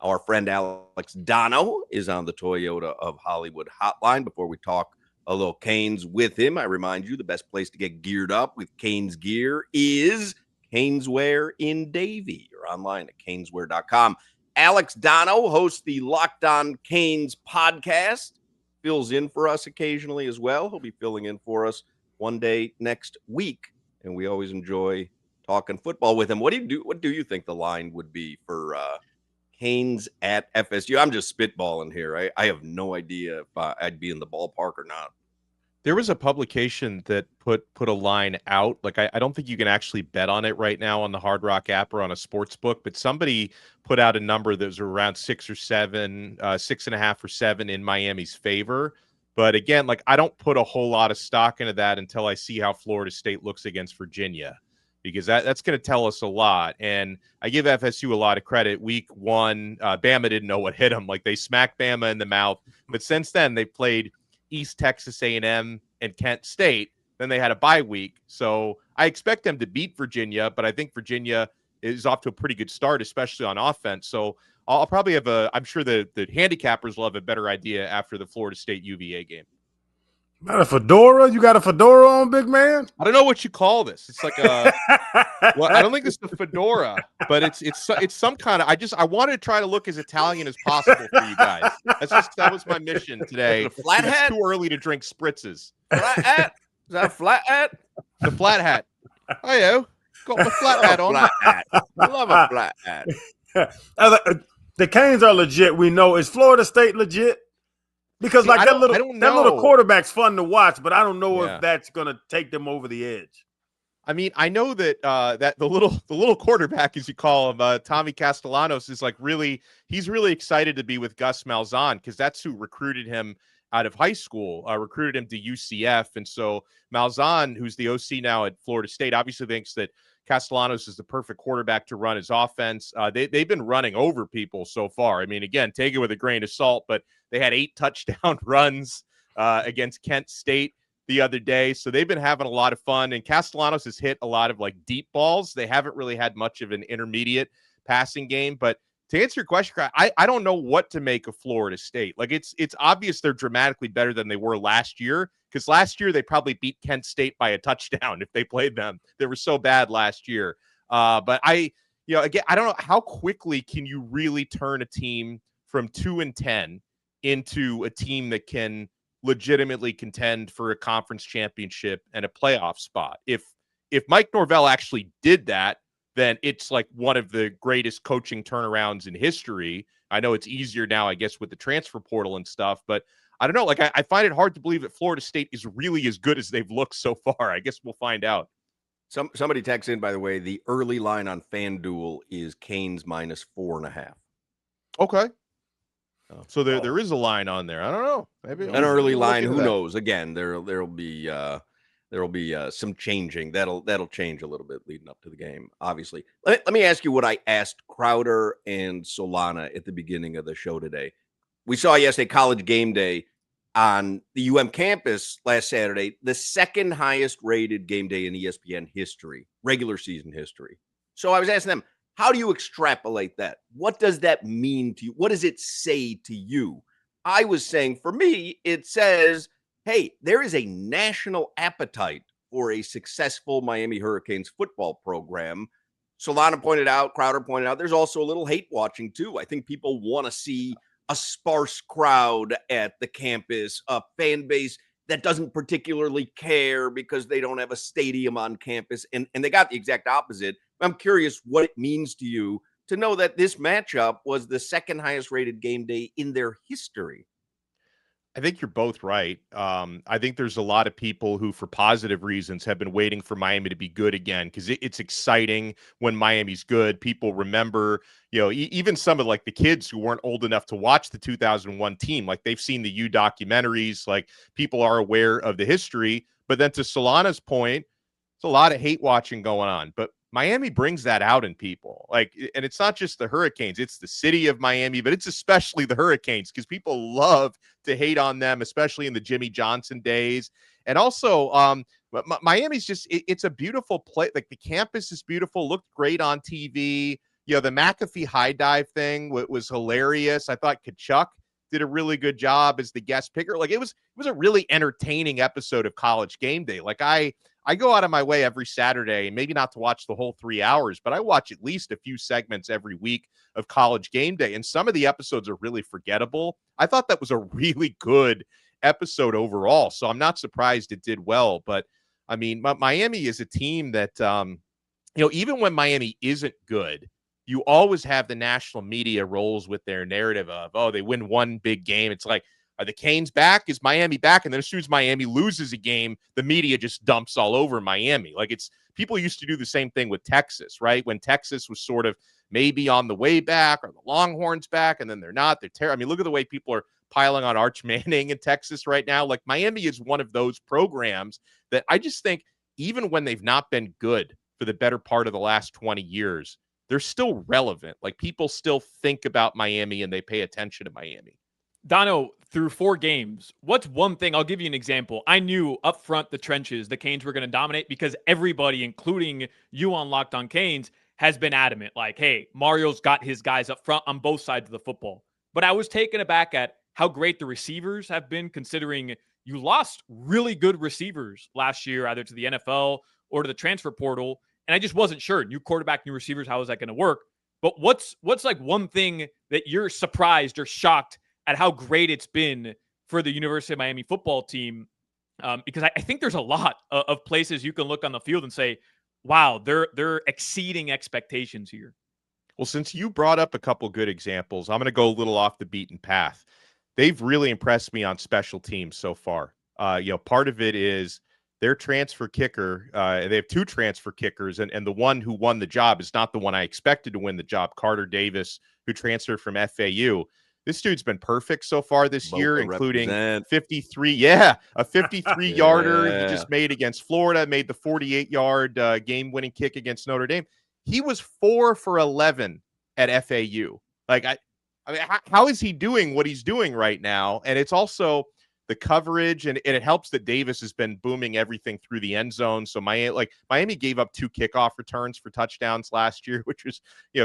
Our friend Alex Donno is on the Toyota of Hollywood hotline. Before we talk a little Canes with him, I remind you the best place to get geared up with Canes gear is Caneswear in Davie. You're online at caneswear.com. Alex Donno hosts the Locked On Canes podcast, fills in for us occasionally as well. He'll be filling in for us one day next week, and we always enjoy talking football with him. What do you think the line would be for Canes at FSU? I'm just spitballing here. I have no idea if I'd be in the ballpark or not. There was a publication that put a line out. Like, I don't think you can actually bet on it right now on the Hard Rock app or on a sports book, but somebody put out a number that was around 6 or 7, 6.5 or 7 in Miami's favor. But again, like, I don't put a whole lot of stock into that until I see how Florida State looks against Virginia, because that's going to tell us a lot. And I give FSU a lot of credit. Week 1, Bama didn't know what hit them. Like, they smacked Bama in the mouth. But since then, they played East Texas A&M and Kent State. Then they had a bye week. So I expect them to beat Virginia, but I think Virginia is off to a pretty good start, especially on offense. So I'll probably have I'm sure the handicappers will have a better idea after the Florida State UVA game. Got a fedora? You got a fedora on, big man? I don't know what you call this. It's like a well, I don't think it's a fedora, but it's some kind of. I wanted to try to look as Italian as possible for you guys. That was my mission today. The flat hat? It's too early to drink spritzes. Flat hat? Is that a flat hat? The flat hat. Oh, yeah. Got my flat hat on. Flat hat. I love a flat hat. The Canes are legit. We know. Is Florida State legit? Because that little quarterback's fun to watch, but I don't know if that's going to take them over the edge. I mean, I know that that the little quarterback, as you call him, Tommy Castellanos, is he's really excited to be with Gus Malzahn, because that's who recruited him out of high school, recruited him to UCF. And so Malzahn, who's the OC now at Florida State, obviously thinks that Castellanos is the perfect quarterback to run his offense. They've been running over people so far. I mean, again, take it with a grain of salt, but they had 8 touchdown runs against Kent State the other day. So they've been having a lot of fun, and Castellanos has hit a lot of deep balls. They haven't really had much of an intermediate passing game. But to answer your question, I don't know what to make of Florida State. Like, it's obvious they're dramatically better than they were last year, because last year they probably beat Kent State by a touchdown if they played them. They were so bad last year. But again, I don't know, how quickly can you really turn a team from 2-10 into a team that can legitimately contend for a conference championship and a playoff spot? If Mike Norvell actually did that, then it's like one of the greatest coaching turnarounds in history. I know it's easier now, I guess, with the transfer portal and stuff, but I don't know. Like, I find it hard to believe that Florida State is really as good as they've looked so far. I guess we'll find out. Somebody texts in, by the way, the early line on FanDuel is Canes -4.5. Okay. So there is a line on there. I don't know. Maybe an early line. Who knows? Again, there'll be some changing. That'll change a little bit leading up to the game. Obviously, let me ask you what I asked Crowder and Solana at the beginning of the show today. We saw yesterday College Game Day on the campus last Saturday, the second highest rated game day in ESPN history, regular season history. So I was asking them, how do you extrapolate that? What does that mean to you? What does it say to you? I was saying, for me, it says, hey, there is a national appetite for a successful Miami Hurricanes football program. Solana pointed out, Crowder pointed out, there's also a little hate watching too. I think people want to see a sparse crowd at the campus, a fan base that doesn't particularly care because they don't have a stadium on campus. And they got the exact opposite. I'm curious what it means to you to know that this matchup was the second highest rated game day in their history. I think you're both right. I think there's a lot of people who, for positive reasons, have been waiting for Miami to be good again, because it's exciting when Miami's good. People remember, even some of the kids who weren't old enough to watch the 2001 team, like they've seen the U documentaries, like people are aware of the history. But then to Solana's point, it's a lot of hate watching going on. But Miami brings that out in people. And it's not just the Hurricanes, it's the city of Miami, but it's especially the Hurricanes, because people love to hate on them, especially in the Jimmy Johnson days. And also, Miami's just, it's a beautiful place. Like, the campus is beautiful, looked great on TV. the McAfee high dive thing was hilarious. I thought Kachuk did a really good job as the guest picker. Like, it was a really entertaining episode of College Game Day. Like, I go out of my way every Saturday, maybe not to watch the whole 3 hours, but I watch at least a few segments every week of College Game Day. And some of the episodes are really forgettable. I thought that was a really good episode overall. So I'm not surprised it did well. But I mean, Miami is a team that, even when Miami isn't good, you always have the national media rolls with their narrative of, oh, they win one big game. It's like, are the Canes back? Is Miami back? And then as soon as Miami loses a game, the media just dumps all over Miami. Like, it's people used to do the same thing with Texas, right? When Texas was sort of maybe on the way back, or the Longhorns back, and then they're not. They're terrible. I mean, look at the way people are piling on Arch Manning in Texas right now. Like, Miami is one of those programs that I just think, even when they've not been good for the better part of the last 20 years, they're still relevant. Like, people still think about Miami and they pay attention to Miami. Donno, through 4 games, what's one thing? I'll give you an example. I knew up front the trenches, the Canes were going to dominate because everybody, including you on Locked on Canes, has been adamant. Like, hey, Mario's got his guys up front on both sides of the football. But I was taken aback at how great the receivers have been, considering you lost really good receivers last year, either to the NFL or to the transfer portal. And I just wasn't sure. New quarterback, new receivers, how is that going to work? But what's like one thing that you're surprised or shocked at how great it's been for the University of Miami football team? Because I think there's a lot of places you can look on the field and say, wow, they're exceeding expectations here. Well, since you brought up a couple good examples, I'm going to go a little off the beaten path. They've really impressed me on special teams so far. Part of it is their transfer kicker. They have 2 transfer kickers, and the one who won the job is not the one I expected to win the job, Carter Davis, who transferred from FAU. This dude's been perfect so far this year, including 53. A 53-yarder he just made against Florida, made the 48-yard game-winning kick against Notre Dame. He was 4 for 11 at FAU. Like, I mean, how is he doing what he's doing right now? And it's also the coverage, and it helps that Davis has been booming everything through the end zone. So Miami gave up 2 kickoff returns for touchdowns last year, which was,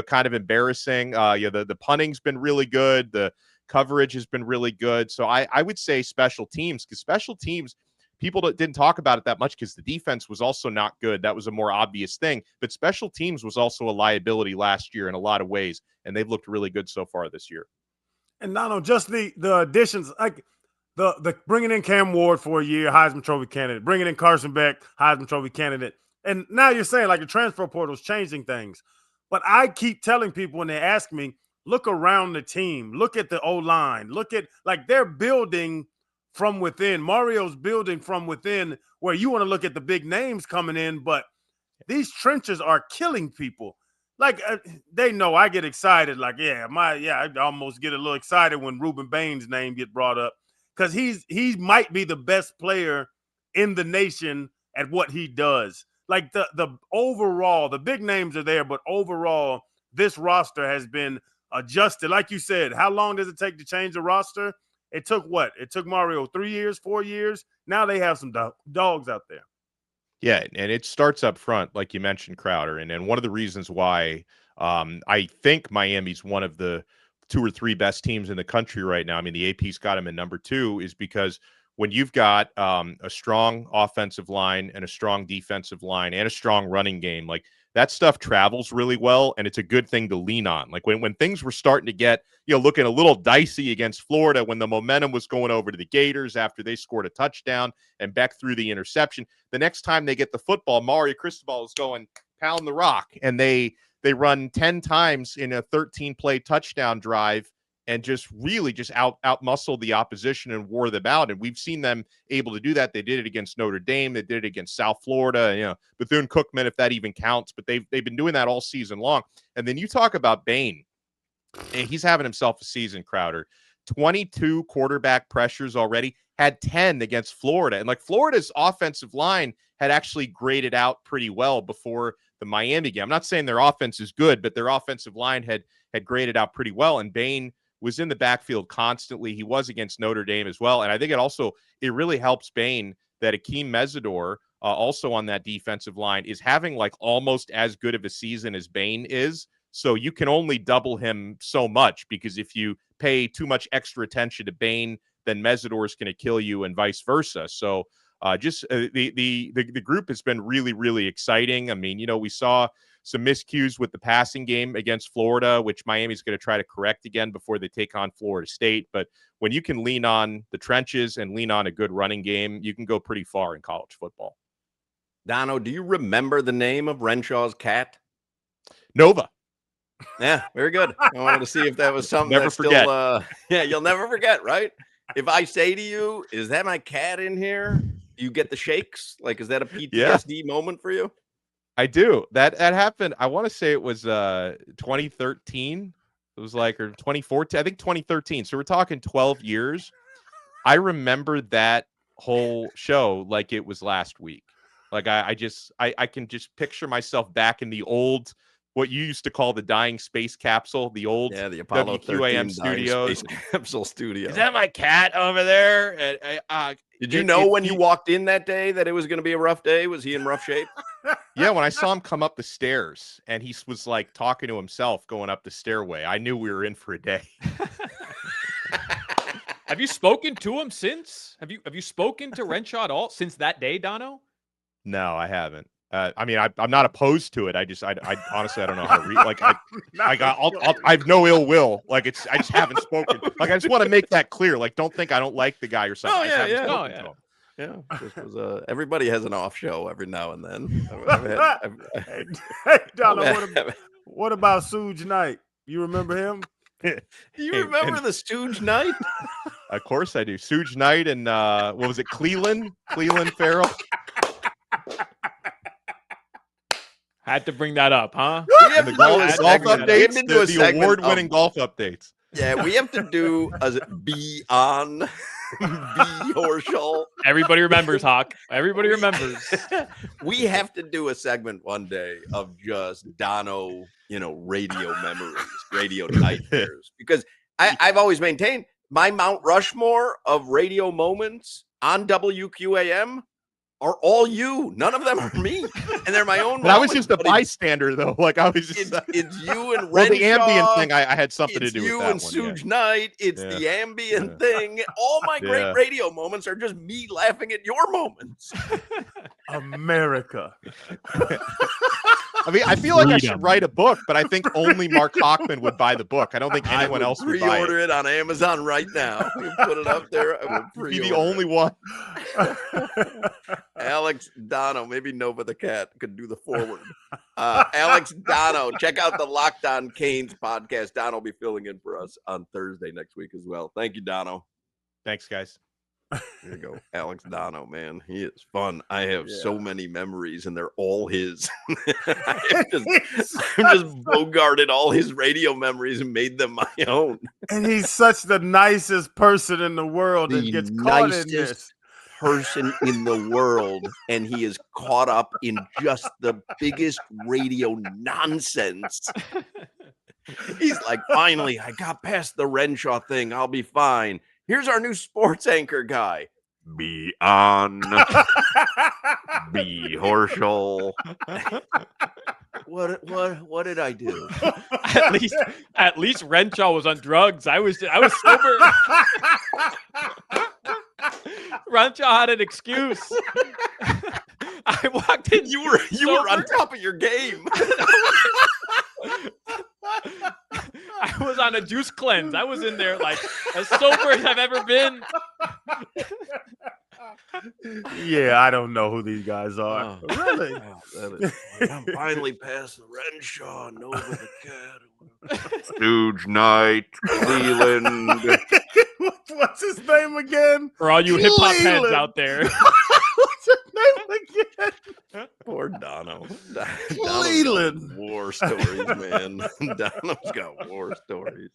kind of embarrassing. The punting's been really good. The coverage has been really good. So I would say special teams, because special teams, people didn't talk about it that much because the defense was also not good. That was a more obvious thing. But special teams was also a liability last year in a lot of ways, and they've looked really good so far this year. And not just the additions, like the bringing in Cam Ward for a year, Heisman Trophy candidate, bringing in Carson Beck, Heisman Trophy candidate. And now you're saying like the transfer portal is changing things. But I keep telling people when they ask me, look around the team, look at the O-line, look at, like, they're building from within. Mario's building from within, where you want to look at the big names coming in, but these trenches are killing people. Like, they know I get excited. Like, I almost get a little excited when Ruben Bain's name get brought up, because he might be the best player in the nation at what he does. Like, the overall, the big names are there, but overall, this roster has been adjusted. Like you said, how long does it take to change the roster? It took what? It took Mario 3 years, 4 years. Now they have some dogs out there. Yeah, and it starts up front, like you mentioned, Crowder. And one of the reasons why I think Miami's one of the 2 or 3 best teams in the country right now, I mean, the AP's got them in number 2, is because when you've got a strong offensive line and a strong defensive line and a strong running game, like, that stuff travels really well, and it's a good thing to lean on. Like, when things were starting to get, looking a little dicey against Florida, when the momentum was going over to the Gators after they scored a touchdown and Beck threw the interception, the next time they get the football, Mario Cristobal is going pound the rock, and they run 10 times in a 13-play touchdown drive and just really just out muscle the opposition and wore them out. And we've seen them able to do that. They did it against Notre Dame. They did it against South Florida, Bethune-Cookman, if that even counts, but they've been doing that all season long. And then you talk about Bain, and he's having himself a season, Crowder. 22 quarterback pressures already, had 10 against Florida. And like, Florida's offensive line had actually graded out pretty well before the Miami game. I'm not saying their offense is good, but their offensive line had graded out pretty well. And Bain was in the backfield constantly. He was against Notre Dame as well. And I think it really helps Bain that Akeem Mesidor, also on that defensive line, is having like almost as good of a season as Bain is. So you can only double him so much, because if you pay too much extra attention to Bane, then Mesidor is going to kill you, and vice versa. So the group has been really, really exciting. I mean, we saw some miscues with the passing game against Florida, which Miami's going to try to correct again before they take on Florida State. But when you can lean on the trenches and lean on a good running game, you can go pretty far in college football. Donno, do you remember the name of Renshaw's cat? Nova. Yeah, very good. I wanted to see if that was something Never that forget. still, yeah, you'll never forget, right? If I say to you, is that my cat in here? Do you get the shakes? Like, is that a PTSD moment for you? I do. That happened. I want to say it was 2013. It was like, or 2014. I think 2013. So we're talking 12 years. I remember that whole show like it was last week. Like I can just picture myself back in the old, what you used to call the dying space capsule, the old the Apollo WQAM studios. Space capsule studio. Is that my cat over there? Did you know when you walked in that day that it was going to be a rough day? Was he in rough shape? Yeah, when I saw him come up the stairs and he was like talking to himself going up the stairway, I knew we were in for a day. Have you spoken to him since? Have you spoken to Renshaw at all since that day, Donno? No, I haven't. I mean, I'm not opposed to it. I honestly, I don't know how to read. Like, I have no ill will. Like, I just haven't spoken. Like, I just want to make that clear. Like, don't think I don't like the guy or something. Oh, I just haven't yeah. spoken to him. Yeah, this was everybody has an off show every now and then. Hey, Donno, what about Suge Knight? You remember him? Do you remember the Stooge Knight? Of course I do. Suge Knight and what was it? Cleveland Farrell. Had to bring that up, huh? And the golf updates, the award-winning golf updates. Yeah, we have to do a be on B Horschel. Everybody remembers, Hawk. Everybody remembers. We have to do a segment one day of just Donno, radio memories, radio nightmares. Because I've always maintained my Mount Rushmore of radio moments on WQAM are all you. None of them are me, and they're my own. But I was just a bystander, though. Like I was just. It's you and Renshaw. Well, the ambient thing, I had something to do with that. It's you and Suge Knight. It's the ambient thing. All my great radio moments are just me laughing at your moments. America. I mean, I feel like I should write a book, but I think only Mark Hochman would buy the book. I don't think anyone else would buy it. Pre-order it on Amazon right now. You put it up there. I will be the only one. Alex Donno, maybe Nova the cat could do the forward. Alex Donno, check out the Locked On Canes podcast. Donno will be filling in for us on Thursday next week as well. Thank you, Donno. Thanks, guys. There you go. Alex Donno, man. He is fun. I have so many memories, and they're all his. I've just bogarted all his radio memories and made them my own. And he's such the nicest person in the world and gets caught in this. Person in the world, and he is caught up in just the biggest radio nonsense. He's like, finally, I got past the Renshaw thing. I'll be fine. Here's our new sports anchor guy. Be on. Be Horschel. What did I do? At least Renshaw was on drugs. I was sober. Renshaw had an excuse. I walked in. You were on top of your game. I was on a juice cleanse. I was in there like as sober as I've ever been. Yeah, I don't know who these guys are. Oh, really? Wow, I'm finally past the Renshaw, Nova the cat, Stooge Knight, Cleveland. What's his name again? For all you hip hop heads out there. What's his name again? Poor Donno. Cleveland. War stories, man. Donno's got war stories.